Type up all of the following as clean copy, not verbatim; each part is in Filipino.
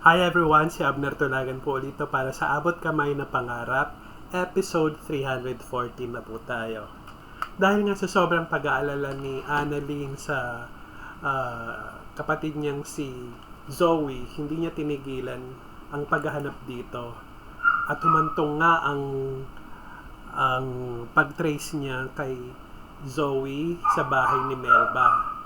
Hi everyone, si Abner Tulagan po ulit para sa Abot Kamay na Pangarap, episode 314 na po tayo. Dahil nga sa sobrang pag-aalala ni Annalyn sa kapatid niyang si Zoe, hindi niya tinigilan ang paghahanap dito. At humantong nga ang pag-trace niya kay Zoe sa bahay ni Melba.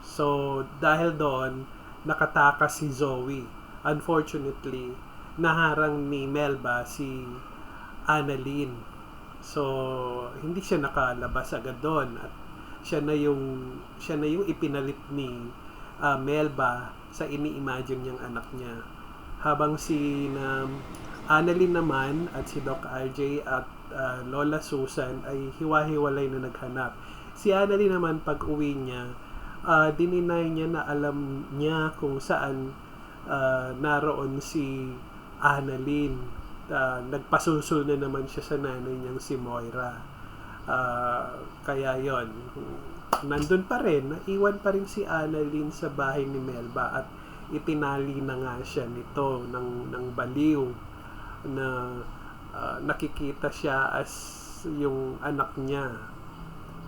So, dahil doon, nakatakas si Zoe. Unfortunately, naharang ni Melba si Annalyn. So, hindi siya nakalabas agad doon at siya na yung ipinalit ni Melba sa ini-imagine niyang anak niya. Habang si Annalyn naman at si Doc RJ at Lola Susan ay hiwa-hiwalay na naghanap. Si Annalyn naman pag uwi niya, dininay niya na alam niya kung saan naroon si Annalyn. Nagpasusul na naman siya sa nanay niyang si Moira. Kaya yon, nandun pa rin, naiwan pa rin si Annalyn sa bahay ni Melba at itinali na nga siya nito ng baliw na nakikita siya as yung anak niya.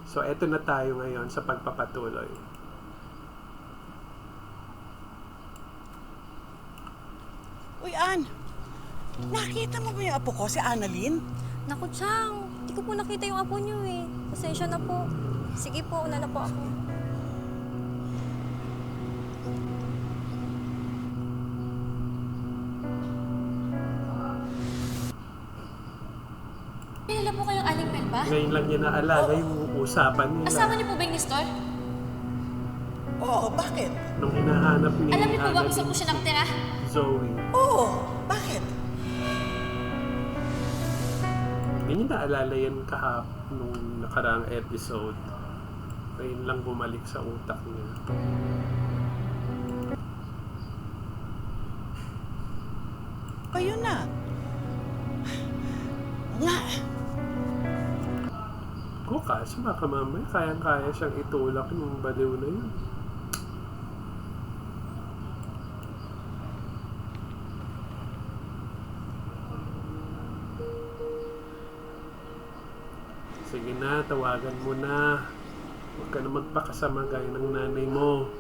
So eto na tayo ngayon sa pagpapatuloy. Uy, Ann! Nakita mo ba yung apo ko, si Annalyn? Naku, Chang. Hindi ko po nakita yung apo niyo eh. Pasensya na po. Sige po, una na po ako. Kilala po kayong Aling Melba? Ngayon lang niya naalala yung usapan nila. Asawa niyo po ba yung Nestor? Oo, bakit? Nung hinahanap ni Alam niyo po ba kung saan Annalyn po siya nakatira? Zoe. Oo, bakit? Hindi niya naalala yan nung nakaraang episode. Ngayon lang bumalik sa utak niya. Kayo na. Nga. Bukas, baka mamaya kayang-kaya siyang itulak ng baliw na yun. Sige na, tawagan mo na. Huwag ka na magpakasama gaya ng nanay mo.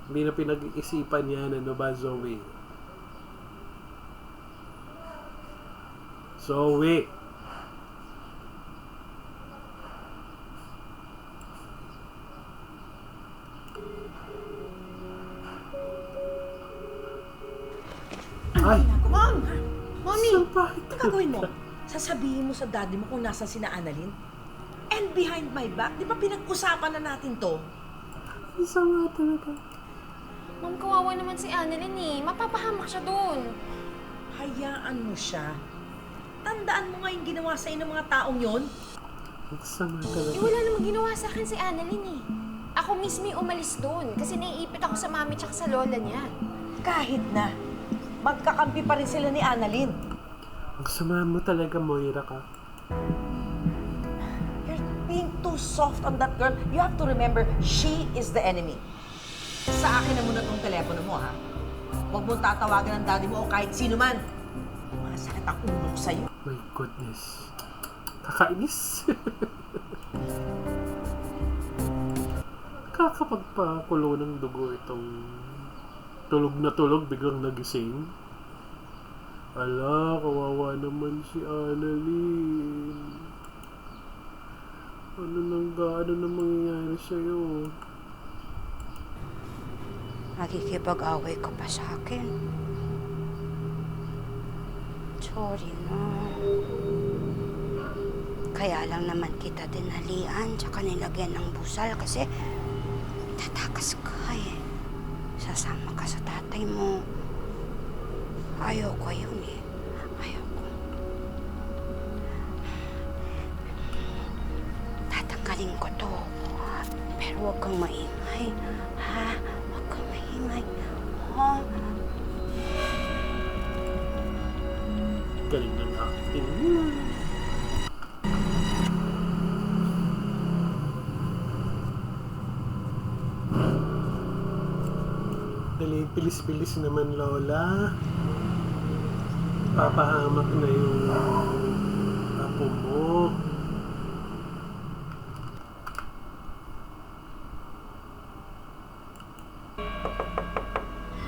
Hindi na pinag-iisipan yan, ano ba, Zoe? Zoe! Ay! Mom! Mommy! Sabay Ano gagawin mo? Sasabihin mo sa daddy mo kung nasan si Annalyn? And behind my back, di ba pinag-usapan na natin to? Ang sama talaga. Ma'am, kawawa naman si Annalyn eh. Mapapahamak siya doon. Hayaan mo siya. Tandaan mo nga yung ginawa sa'yo ng mga taong yon. Ang sama Eh, talaga. wala namang ginawa sa akin si Annalyn eh. Ako mismo yung umalis doon kasi naiipit ako sa mami tsaka sa lola niya. Kahit na, magkakampi pa rin sila ni Annalyn. Ang sama mo talaga, Moira ka. You're being too soft on that girl. You have to remember, she is the enemy. Sa akin na muna tong telepono mo, ha? Huwag mong tatawagan ng daddy mo o kahit sino man. Masakit ang ulo ko sa'yo. My goodness. Kakainis. Kakapagpakulo ng dugo itong tulog na tulog, biglang nagising. Ala, kawawa naman si Annalyn. Ano na mangyayari sa'yo? Nakikipag-away ka pa sa akin. Sorry na. Kaya lang naman kita dinalian tsaka nilagyan ng busal kasi tatakas ka eh. Sasama ka sa tatay mo. Ayoko yun eh. Ayoko. Tatanggalin ko to. Pero huwag kang maingay. Ha? Huwag kang maingay. Ha? Galing ng acting niya. Dali, pilis-pilis naman, Lola. Papahamak na yung apo mo.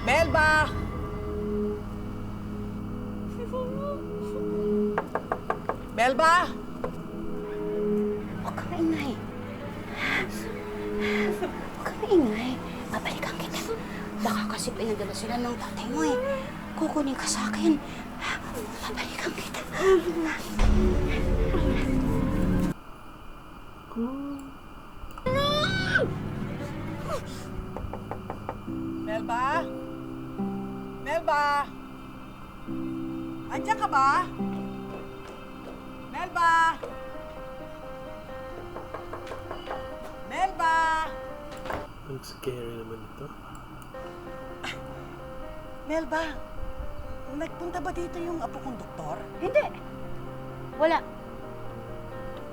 Melba! Melba! Huwag kang maingay. Huwag kang maingay. Babalikan kita. Baka kasi pinadala sila ng tatay mo eh. Kukunin ka sa akin. Babalikan kita. Melba? Melba? Andiyan ka ba? Melba? Melba? Ang scary naman ito. Melba, nagpunta ba dito yung apo kong doktor? Hindi. Wala.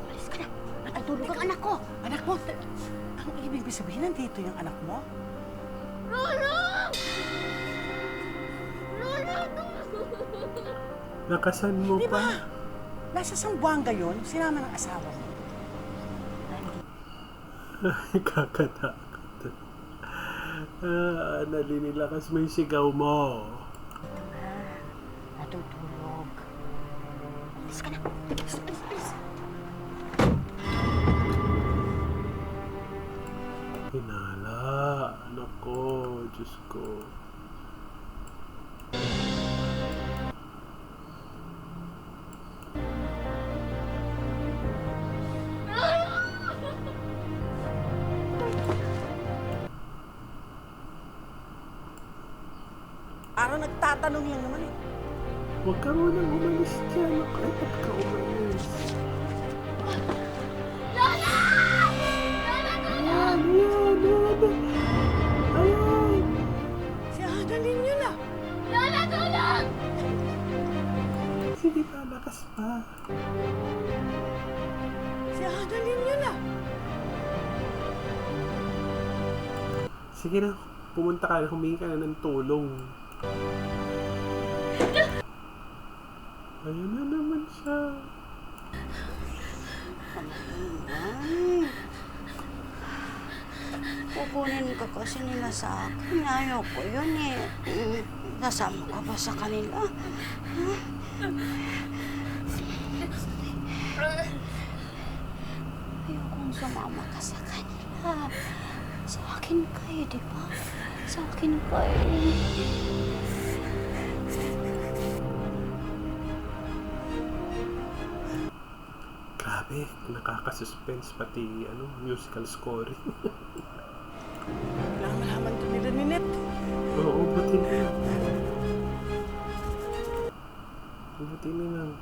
Umalis ka na. Natutulog ang anak ko. Anak mo? Ang ibig sabihin, nandito yung anak mo? Nakasan mo Di pa. ba? Nasa Sambuanga yun, sinama ng asawa mo. Kakatakot. Nalinilakas mo yung sigaw mo. Natutulog. Umalis ka na. Alis, alis, alis. Hinala. Anak ko. Diyos ko. Araw nagtatanong lang naman eh. Huwag ka munang umalis dyan. Bakit ka umalis? Ayan, ayan, ayan. Ayan. Si Annalyn yun ah. Sige pa, lakas pa. Si Annalyn yun ah. Sige na, pumunta ka na, humingi ka na ng tulong. Ayan na naman siya. Ay. Kukunin ka kasi nila sa akin. Ayoko yun eh. Nasama ka ba sa kanila? Ayokong sumama ka sa kanila. Sa akin kayo, di ba? Sa akin kayo. Grabe, nakaka-suspense pati musical scoring. Kailangan malaman to nila ni Net. Oo, buti na yan. Buti na lang.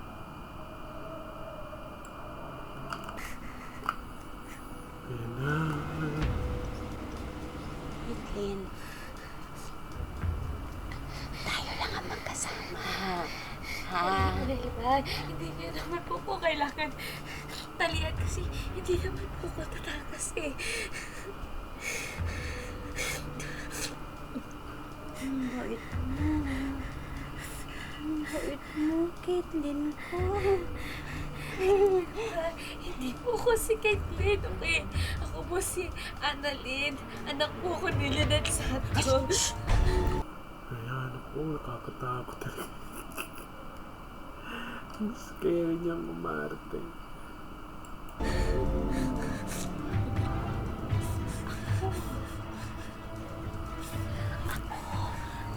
Ayan na. Itlin, tayo lang ang magkasama. Ha? Hindi niya naman po kailangan talian kasi hindi naman po ko tatakas eh. Ang bait mo. Ang bait mo, Caitlin ko. Hindi po ko si Caitlyn, okay? Ako po si Annalyn. Anak po ko ni Lynette Santos. Ayan, ako, nakakatakot talaga. Ang scary niyang umarte.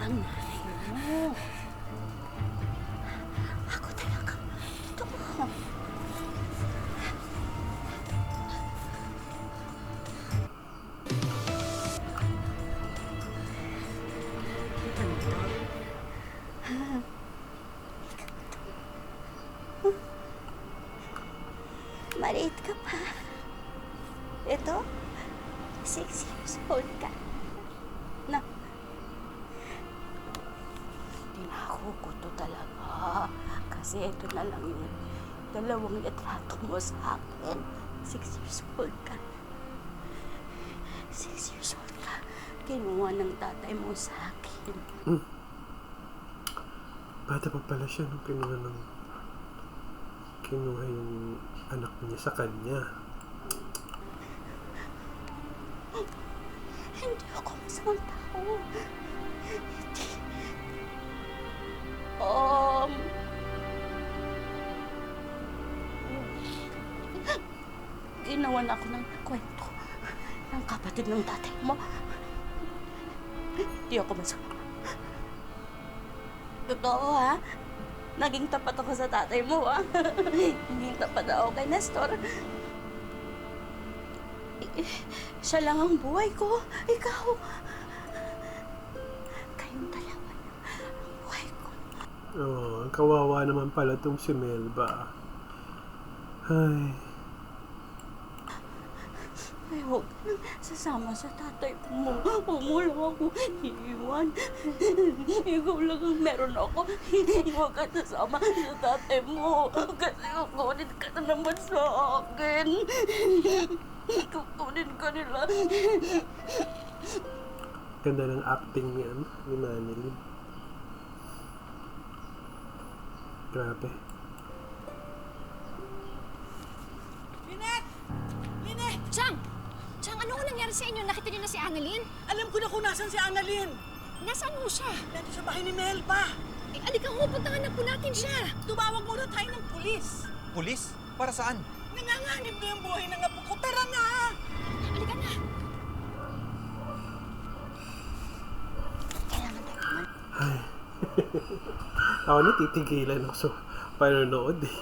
Ang nanay mo. Ako talaga. Totoo. Maliit ka pa. Ito, 6 years old ka. Na, tinakukuto talaga. Kasi ito na lang yung dalawang litrato mo sa akin. 6 years old ka. 6 years old ka. kinuha ng tatay mo sa akin. Bata pa pala siya nung kinuha yung anak niya sa kanya. Hindi ako masamang tao. Hindi. Ginawan ako ng kwento ng kapatid ng tatay mo. Hindi ako masama. Totoo, ha? Naging tapat ako sa tatay mo, ha? Naging tapat ako kay Nestor. Siya lang ang buhay ko. Ikaw. Kayong dalawa ang buhay ko. Oh, ang kawawa naman pala tong si Melba. Ay, Ay, huwag ka nang sasama sa tatay mo. Huwag mo lang ako iiwan. Ikaw lang ang meron ako. Huwag ka sasama sa tatay mo. Kasi kukunin ka na naman sa akin. Kukunin ka nila. ganda ng acting ni Manilyn. Grabe. Chang! Chang, ano nga nangyari sa inyo? Nakita niyo na si Annalyn? Alam ko na kung nasan si Annalyn. Nasaan mo siya? Nandito sa bahay ni Melba. Eh, alika mo, puntahan na po natin siya. Tumawag muna tayo ng pulis. Pulis? Para saan? Nanganganib na yung buhay ng apo ko. Tara na! Alika na. Kailangan tayo kumain. Ay. Ako natitigilan ako sa panonood eh.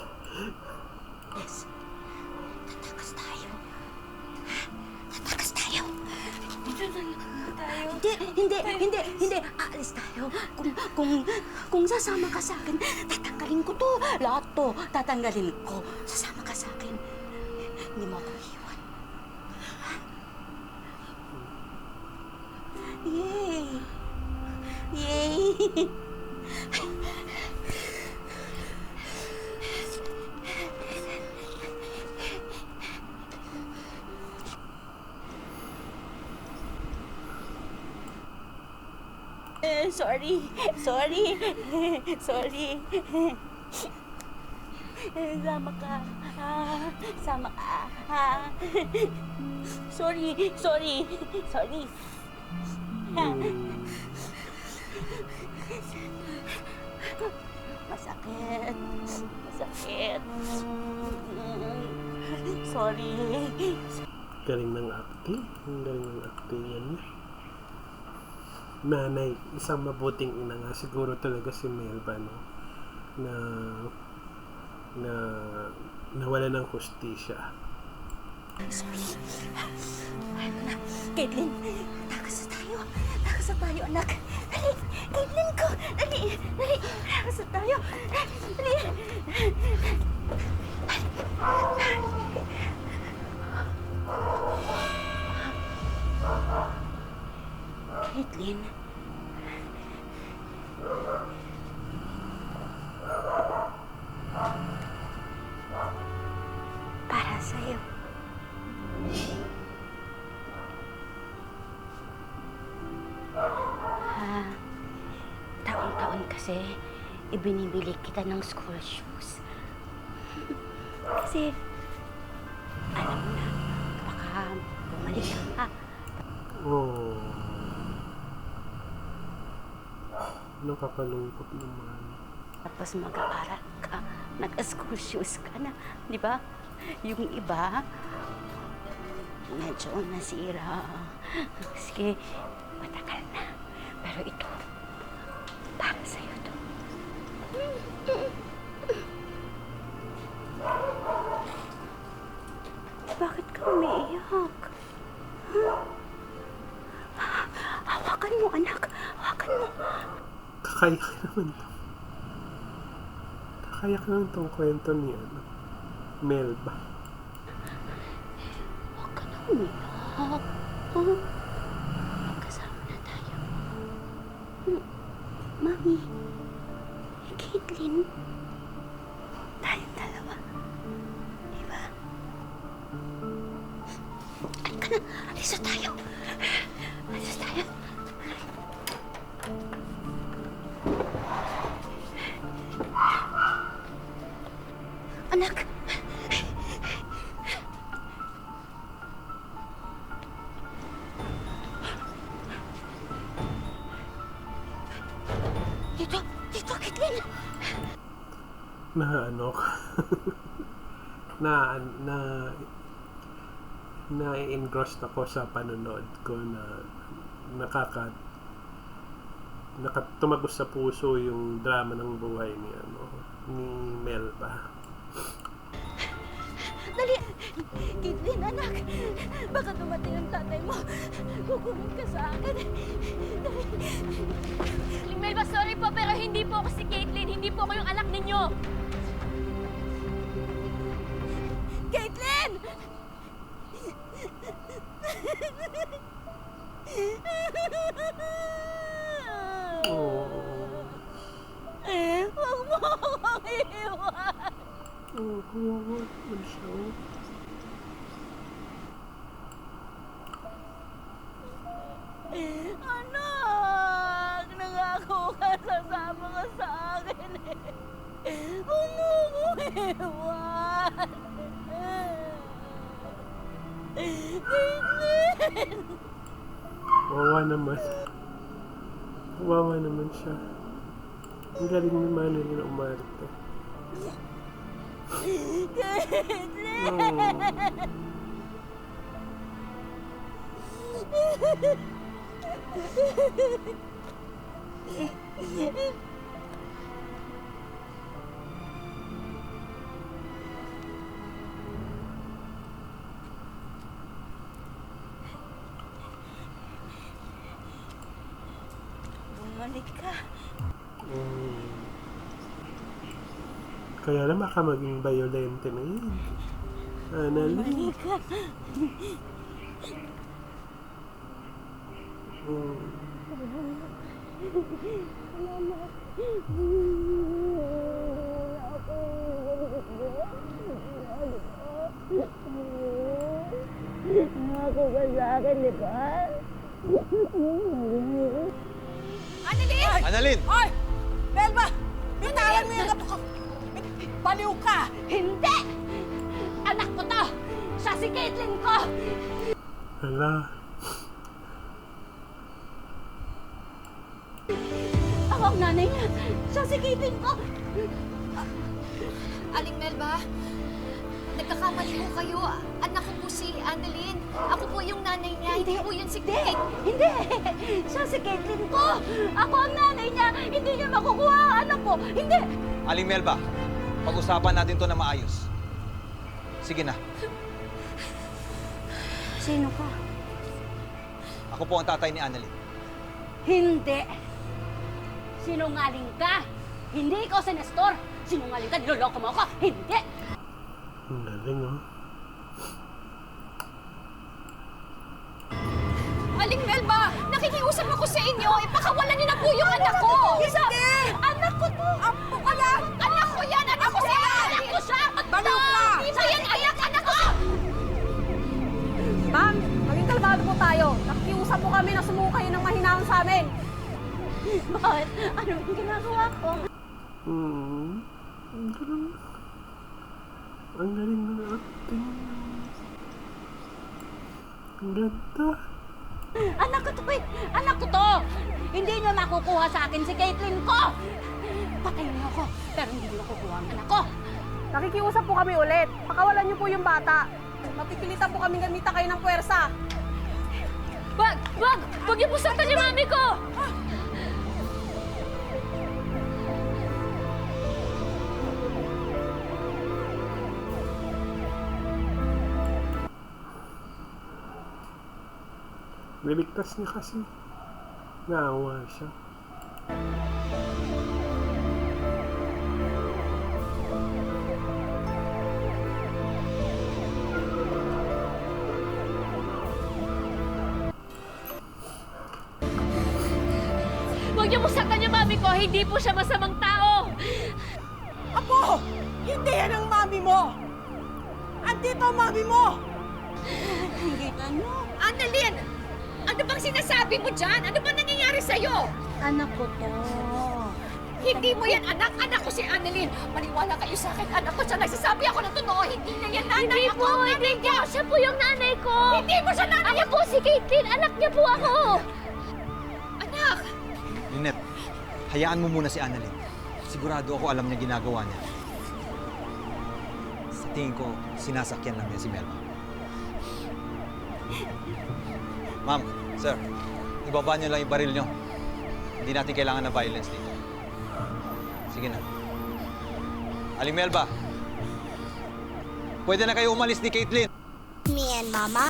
Yes. Tatakas tayo. Tatakas tayo. Hindi. Aalis tayo. Kung sasama ka sa akin, tatanggalin ko to. Lahat to, tatanggalin ko. Sasama ka sa akin. Hindi mo ako iiwan. Yay! Yay! Sorry. Sama ka. Sama ka. Sorry. Masakit. Sorry. Galing ng acting. Ang galing ng acting niya. Nanay, isang mabuting ina nga siguro talaga si Melba, no? Na nawala ng hustisya. Sorry. Ano na? Caitlin, takas na tayo, anak. Dali, Caitlin ko. Dali. Takas na tayo. Dali. Caitlin. Para sa'yo. Taon-taon kasi ibinibili kita ng school shoes. Kasi alam mo na, baka bumalik ka. Oh. Nakakalungkot naman. Tapos mag-aaral ka, nag-school shoes ka na, di ba? Yung iba, medyo nasira. Sige, matagal na. Pero ito, para sa'yo to. Bakit ka umiiyak? Hawakan mo, anak. Hawakan mo. Kakayak naman tong kwento ni Melba. Huwag ka na umiyak. Magkasama na tayo. Mami, Caitlin, tayong dalawa. Diba? Halika na, alis na tayo. na ano na na na-engrossed ako sa panonood ko na tumagos sa puso yung drama ng buhay ni ni Melba. Dali! Caitlin, anak! Baka dumating ang tatay mo. Kukunin ka sa akin. Melba, sorry po, pero hindi po ako si Caitlin. Hindi po ako yung anak ninyo. Caitlin! Oh. Huwag mo akong iiwan! Oh, kawawa naman siya. Anak! Nangako ka, sasama ka sa akin eh. Huwag mo akong iiwan! Caitlin! Kawawa naman. Kawawa naman siya. Ang galing ni Manny na umarte. Caitlin! Oh. Bumalik ka. Kaya naman ka maging violente na yun. Annalyn. Bumalik ka. Nangako ka sa akin, di ba? Annalyn! Annalyn! Hoy! Melba! Bitawan mo yung apo ko! Baliw ka! Hindi! Anak ko to! Siya si Caitlin ko! Hala. Ako ang nanay niya! Siya si Caitlin ko! Aling Melba, nagkakamali po kayo. Anak ko po si Annalyn. Ako po yung nanay niya. Hindi po yun si Kate. Hindi! Siya si Caitlin ko! Ako ang nanay niya! Hindi niya makukuha ang anak ko! Hindi! Aling Melba, pag-usapan natin to na maayos. Sige na, Sino ka? ako po ang tatay ni Annalyn. Hindi! Sinungaling ka! Hindi ikaw si Nestor! Sinungaling ka! Niloloko mo ako! Hindi! Ang galing, oh. Aling Melba, nakikiusap ako sa inyo. Ipakawalan niyo na po yung anak ko. Hindi! Anak ko to! Apo ka yan! Anak ko yan! Anak ko siya! Anak ko siya! Baliw ka! Hindi mo yan anak! Anak ko! Ma'am, maging kalmado po tayo. Nakikiusap po kami na sumuko kayo ng mahinahon sa amin. Bakit? Ano yung ginagawa ko? Ang galing. Ang galing ng acting. Ang ganda. Anak ko to, Kate! Anak ko to! Hindi niyo makukuha sa akin si Caitlin ko! Patayin niyo ako, pero hindi niyo makukuha ang anak ko! Nakikiusap po kami ulit. Pakawalan niyo po yung bata. Mapipilitan po kami gamita kayo ng puwersa. Wag! Wag! Wag niyo po saktan yung mami ko! Niligtas niya kasi. Naawa siya. Wag niyo po saktan yung mami ko! Hindi po siya masamang tao! Apo! Hindi yan ang mami mo! Andito ang mami mo! Hindi ano? Annalyn! Ano bang sinasabi mo dyan? Ano bang nangyayari sa'yo? Anak ko to. Hindi mo yan anak. Anak ko si Annalyn. Maniwala kayo sa akin. Anak ko siya. Nagsasabi ako ng totoo. Hindi na yan nanay. Hindi Ako po! ang nanay Hindi niya. po! Siya po yung nanay ko! Hindi mo siya nanay. Ako po si Caitlin! Anak niya po ako! Anak! Lynette, hayaan mo muna si Annalyn. Sigurado ako alam niya ginagawa niya. tingin ko sinasakyan lang niya si Melba. Ma'am, sir, ibaba niyo lang yung baril niyo. Hindi natin kailangan ng violence dito. Sige na. Aling Melba, pwede na kayo umalis ni Caitlyn. Me and Mama?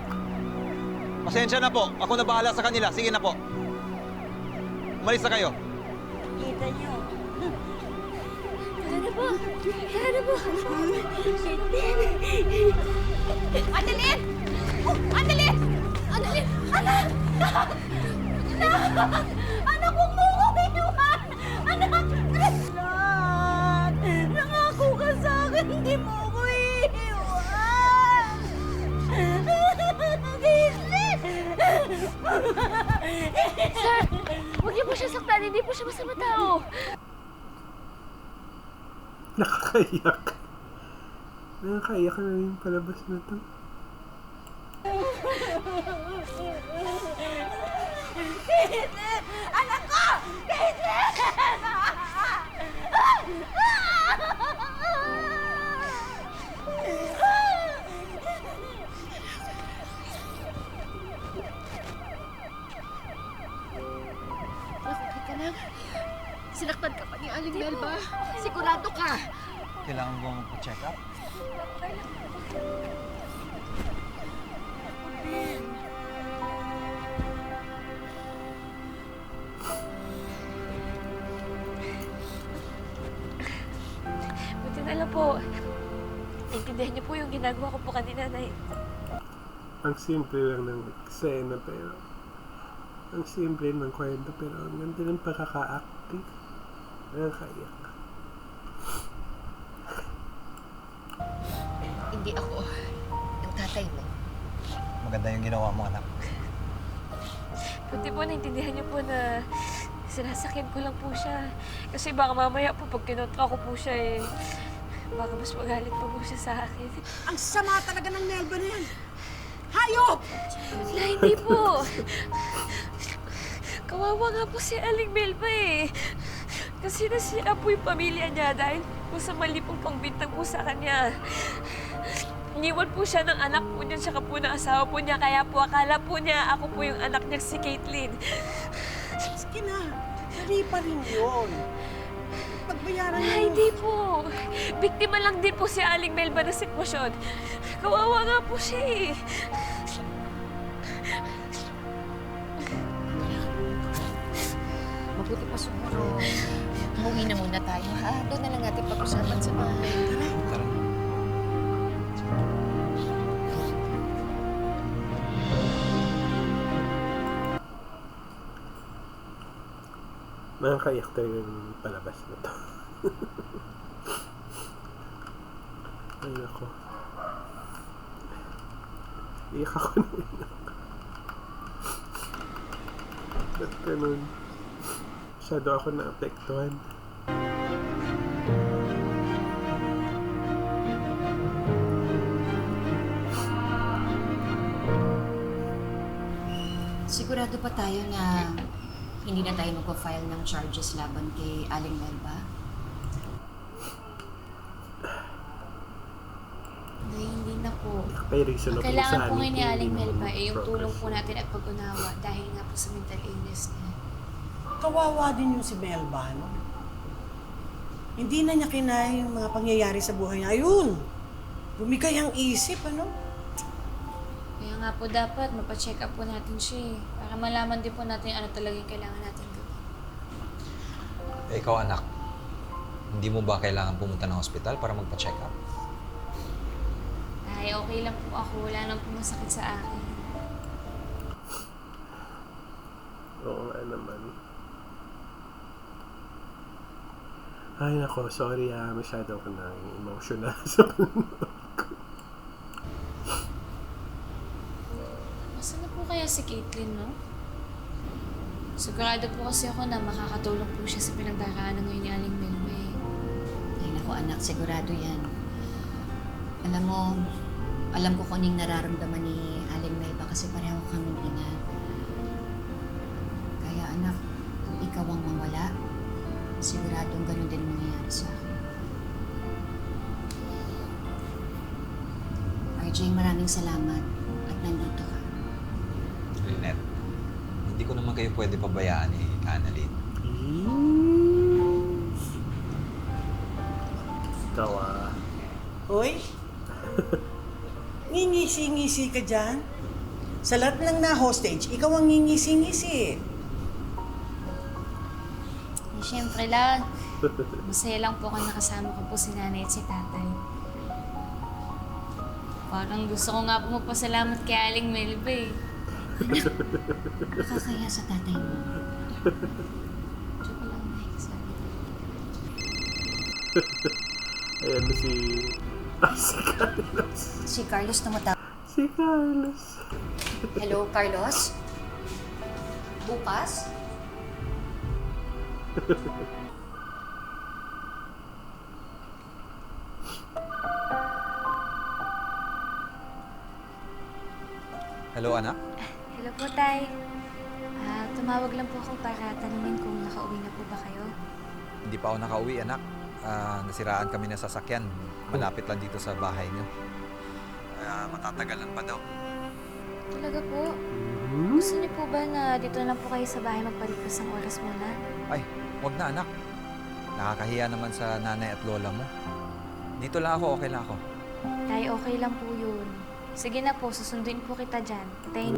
Pasensya na po. Ako na bahala sa kanila. Sige na po. Umalis na kayo. Kita niyo. Tara na po! Tara na po! Annalyn! Oh, Annalyn! Annalyn! Anak! Anak! Anak, huwag mo ko iwan! Anak! Anak! Nangako ka sa akin, hindi mo ko iiwan! Sir! Huwag niyo po siya saktan. Hindi po siya masama tao. Nakakaiyak. Nakakaiyak na yung palabas na to. Caitlyn! Anak ko! Caitlyn! Naku, ka lang. Sinaktan ka pa ni Aling Melba. Sigurado ka. Kailangan mo magpa-check up? Buti na lang po. Naintindihan niyo po yung ginagawa ko po kanina, Nay. Ang simple lang ng eksena pero ang simple ng kwento pero ang ganda ng pagkaka-acting. Nakakaiyak. Hindi ako yung tatay mo. Maganda yung ginawa mo, anak. Buti po naintindihan niyo po na sinasakyan ko lang po siya. Kasi baka mamaya po pag kinontra ko po siya baka mas magalit pa po siya sa akin. Ang sama talaga ng Melba na yan. Hayop! Wala, hindi po. Kawawa nga po si Aling Melba Kasi nasira po yung pamilya niya dahil po sa mali pong pangbintang po sa kanya. Iniwan po siya ng anak po niya tsaka po ng asawa po niya. Kaya po akala po niya ako po yung anak niya si Caitlyn. Sige na. Sari pa rin yun. Pagbayaran niyo. Ay, hindi po. Biktima lang din po si Aling Melba na sitwasyon. Kawawa nga po siya Mabuti pa siguro. Umuwi na muna tayo, ha? Doon na lang natin pag-usapan sa bahay. Tara. Nakakaiyak talaga yung palabas na to. Ay nako. Iyak ako na ba't ganun? Masyado ako naapektuhan. Sigurado pa tayo na hindi na tayo magpa-file ng charges laban kay Aling Melba? Nay, hindi na po. May reason ako Kailangan po sa ngayon ni Aling aling Melba yung tulong progress. po natin at pag-unawa dahil nga po sa mental illness niya. Kawawa din yung si Melba, no? Hindi na niya kinaya yung mga pangyayari sa buhay niya. Ayun! Bumigay ang isip, ano? Kaya nga po dapat mapacheck up po natin siya para malaman din po natin ano talaga yung kailangan natin gawin. Ikaw, anak. Hindi mo ba kailangan pumunta ng hospital para magpa-check up? Ay, okay lang po ako. Wala nang po masakit sa akin. Oo nga naman. Ay nako, sorry masyado ako na emotional sa panonood ko. Nasaan na po kaya si Caitlyn, no? Sigurado po kasi ako na makakatulong po siya sa pinagdaraanan ngayon ni Aling Melba Ay naku anak, sigurado yan. Alam mo, alam ko kung anong nararamdaman ni Aling Melba kasi pareho kaming ina. Kaya anak, kung ikaw ang mawala, siguradong ganun din mangyayari sa akin. RJ, maraming salamat at nandito ka. Lynette, hindi ko naman kayo pwede pabayaan ni Annalyn. Ikaw ah. Hoy, ngingisi-ngisi ka dyan? Sa lahat ng na-hostage, ikaw ang ngingisi-ngisi. Siyempre lang, masaya lang po ako nakasama ko po si nanay at si tatay. Parang gusto ko nga po magpasalamat kay Aling Melba eh. Nakakaya sa tatay mo. Joke lang, Nay. Sorry. Ayan na si... Ay, si Carlos. Si Carlos tumatawag. Si Carlos. Hello, Carlos? Bukas? Hello, anak? Hello po, Tay. Tumawag lang po ako para tanungin kung nakauwi na po ba kayo. Hindi pa ako nakauwi, anak. Nasiraan kami ng sasakyan. Malapit lang dito sa bahay niyo. Matatagalan pa daw. Talaga po? Gusto niyo po ba na dito na lang po kayo sa bahay magpalipas ng oras muna? Ay, wag na, anak. Nakakahiya naman sa nanay at lola mo. Dito lang ako, okay lang ako. Tay, okay lang po yun. Sige na po, susunduin po kita dyan. Tayin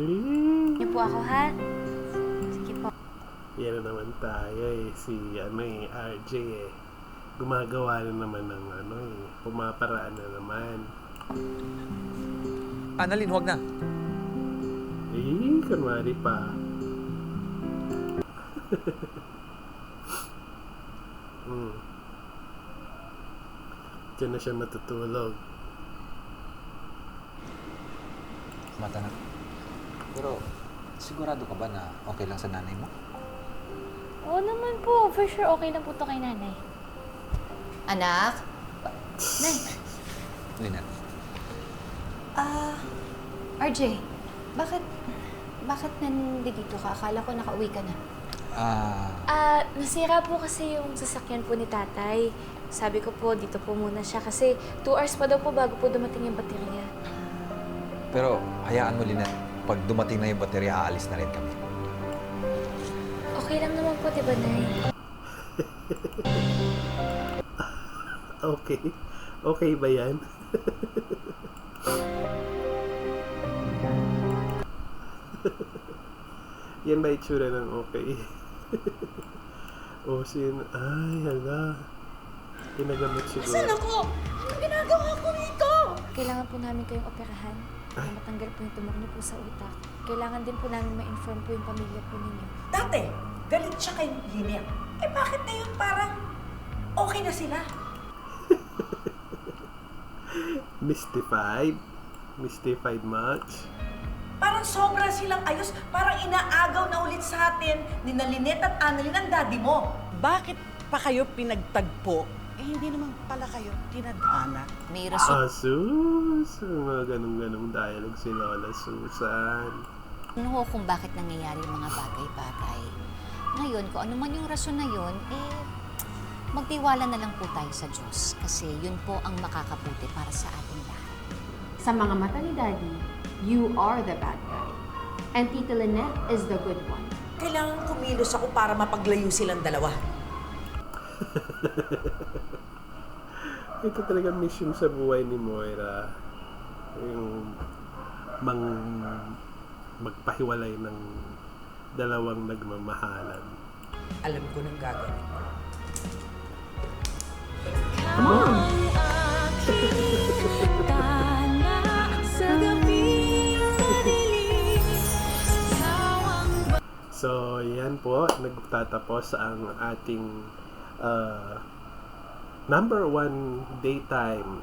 niyo po ako, ha? Sige po. Yan na naman tayo eh. Si RJ eh. Gumagawa na naman ng pumaparaan na naman. Annalyn, wag na. Eh, kunwari pa. Diyan na siya matutulog. Mata na. Pero, sigurado ka ba na okay lang sa nanay mo? Oo naman po. For sure, okay lang po to kay nanay. Anak? Nay. Lynette. RJ, bakit nandito ka? Akala ko nakauwi ka na. Nasira po kasi yung sasakyan po ni tatay. Sabi ko po, dito po muna siya kasi 2 hours pa daw po bago po dumating yung baterya. Pero, hayaan mo, Lynette. Pag dumating na yung baterya, aalis na rin kami. Okay lang naman po, diba, Nay? Okay. Okay ba yan? Yan ba itsura ng okay? O ay, hala. Ginagamit siguro. Saan ako? Anong ginagawa ko rito? Kailangan po namin kayong operahan para matanggal po yung tumor niyo po sa utak. Kailangan din po namin ma-inform po yung pamilya po ninyo. Dati, galit siya kay Lynette. Eh bakit ngayon parang okay na sila? Mystified? Mystified much? Parang sobra silang ayos. Parang inaagaw na ulit sa atin ni Lynette at Annalyn ang daddy mo. Bakit pa kayo pinagtagpo? Eh, hindi naman pala kayo tinadhana. May rason. Sus! Mga ganong-ganong dialogue si Lola Susan. Ano kung bakit nangyayari yung mga bagay-bagay. Ngayon, kung ano man yung rason na yun, magtiwala na lang po tayo sa Diyos. Kasi yun po ang makakabuti para sa ating lahat. Sa mga mata ni Daddy, you are the bad guy. And Tita Lynette is the good one. Kailangan kumilos ako para mapaglayo silang dalawa. Ito talaga mission sa buhay ni Moira. Yung magpahiwalay ng dalawang nagmamahalan. Alam ko nang gagawin ko. So, yan po. Nagtatapos ang ating number 1 daytime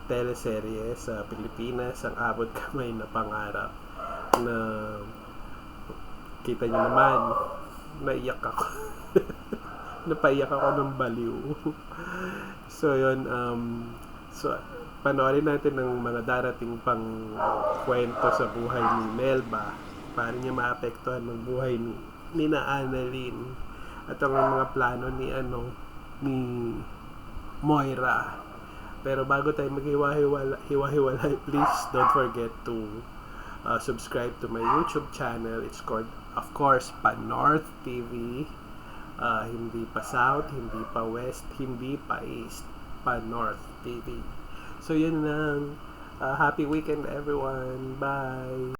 teleserye sa Pilipinas, ang Abot Kamay na Pangarap, na kita nyo naman, naiyak ako. Napaiyak ako ng baliw. So, yun, so, panoorin natin ng mga darating pang kwento sa buhay ni Melba para niya maapektuhan ng buhay ni Annalyn at ang mga plano ni Moira. Pero bago tayo maghiwa-hiwalay, please don't forget to subscribe to my YouTube channel. It's called, of course, Panorth TV. Hindi pa South, hindi pa West, hindi pa East. Panorth TV. So, yun lang. Happy weekend, everyone. Bye!